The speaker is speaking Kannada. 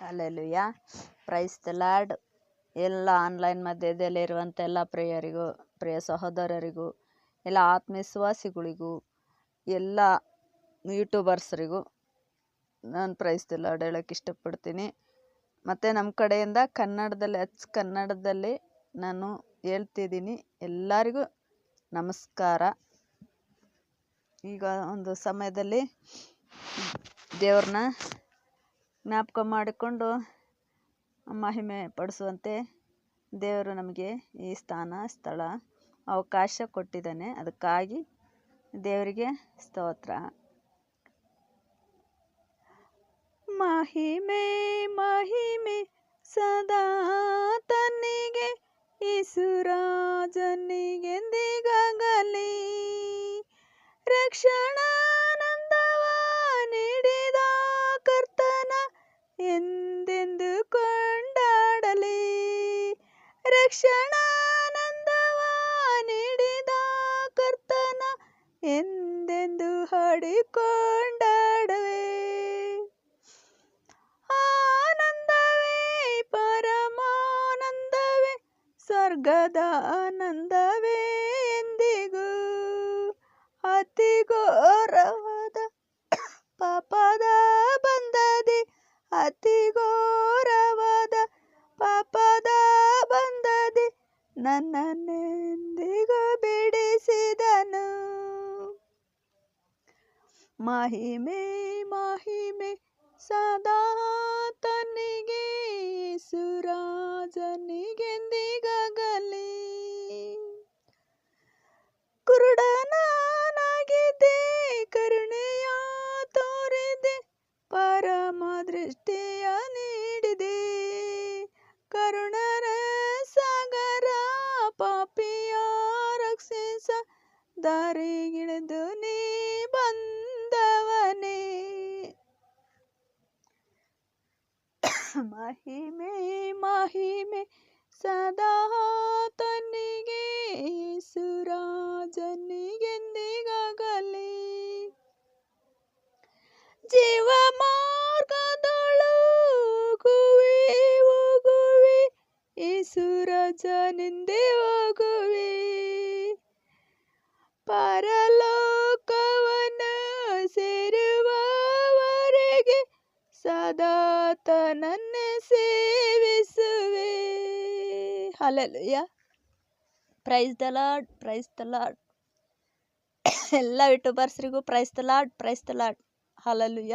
ಹಲ್ಲೆಲೂಯ. Praise the Lord. ಎಲ್ಲ ಆನ್ಲೈನ್ ಮಧ್ಯದಲ್ಲಿರುವಂಥ ಎಲ್ಲ ಪ್ರಿಯರಿಗೂ, ಪ್ರಿಯ ಸಹೋದರರಿಗೂ, ಎಲ್ಲ ಆತ್ಮವಿಶ್ವಾಸಿಗಳಿಗೂ, ಎಲ್ಲ ಯೂಟ್ಯೂಬರ್ಸ್ರಿಗೂ ನಾನು ಪ್ರೈಸ್ ದ ಲಾರ್ಡ್ ಹೇಳೋಕ್ಕೆ ಇಷ್ಟಪಡ್ತೀನಿ. ಮತ್ತು ನಮ್ಮ ಕಡೆಯಿಂದ ಕನ್ನಡದಲ್ಲಿ ನಾನು ಹೇಳ್ತಿದ್ದೀನಿ. ಎಲ್ಲರಿಗೂ ನಮಸ್ಕಾರ. ಈಗ ಒಂದು ಸಮಯದಲ್ಲಿ ದೇವ್ರನ್ನ ಜ್ಞಾಪಕ ಮಾಡಿಕೊಂಡು ಮಹಿಮೆ ಪಡಿಸುವಂತೆ ದೇವರು ನಮಗೆ ಈ ಸ್ಥಳ ಅವಕಾಶ ಕೊಟ್ಟಿದ್ದಾನೆ. ಅದಕ್ಕಾಗಿ ದೇವರಿಗೆ ಸ್ತೋತ್ರ. ಮಹಿಮೆ ಮಹಿಮೆ ಸದಾ ತನ್ನಿಗೆ, ಯೇಸುರಾಜನಿಗೆಂದಿಗಾಗಲಿ. ರಕ್ಷಣಾನಂದವ ನೀಡಿದ ಕರ್ತನ ಎಂದೆಂದು ಕೊಂಡಾಡಲಿ. ರಕ್ಷಣಾನಂದವ ನೀಡಿದ ಕರ್ತನ ಎಂದೆಂದು ಹಾಡಿಕೊಂಡಾಡುವೆ. ಆನಂದವೇ ಪರಮಾನಂದವೇ, ಸ್ವರ್ಗದ ಆನಂದವೇ ಎಂದಿಗೂ. ಅತಿ ಘೋರವಾದ ಪಾಪದ ಬಂಧದಿ, ಅತಿ ಘೋರವಾದ ಪಾಪದ ಬಂಧದಿ ನನ್ನನ್ನೆಂದಿಗೂ ಬಿಡಿಸಿದನು. ಮಹಿಮೆ ಮಹಿಮೆ ಸದಾ ತನ್ನಿಗೆ, ಯೇಸುರಾಜನಿಗೆಂದಿಗಾಗಲಿ. ಕುರುಡನಾಗಿದ್ದೆ, ಕರುಣೆಯ ತೋರಿದೆ, ಪರಮ ದೃಷ್ಟಿಯ ನೀಡಿದೆ. ಕರುಣರ ಸಾಗರ ಪಾಪಿಯ ರಕ್ಷಿಸ ದಾರಿಗಿಳಿದು ನೀ ಬಂದವನೇ. ಮಹಿಮೆ ಮಹಿಮೆ ಸದಾ ತನ್ನಿಗೆ, ಯೇಸುರಾಜನಿಗೆಂದಿಗಾಗಲಿ. ಜೀವ ಮಾರ್ಗದೊಳು ಹೋಗುವೆ, ಯೇಸುರಾಜನೆಂದೇ ಹೋಗುವೆ. ಪರಲೋಕವನ್ನು ಸೇರುವವರೆಗೆ ಸದಾತನನ್ನೇ ಸೇವಿಸುವೆ. Hallelujah. Praise the Lord, praise the Lord. ಎಲ್ಲ ಯೂಟ್ಯೂಬರ್ಸ್ರಿಗೂ praise the Lord, praise the Lord. Hallelujah.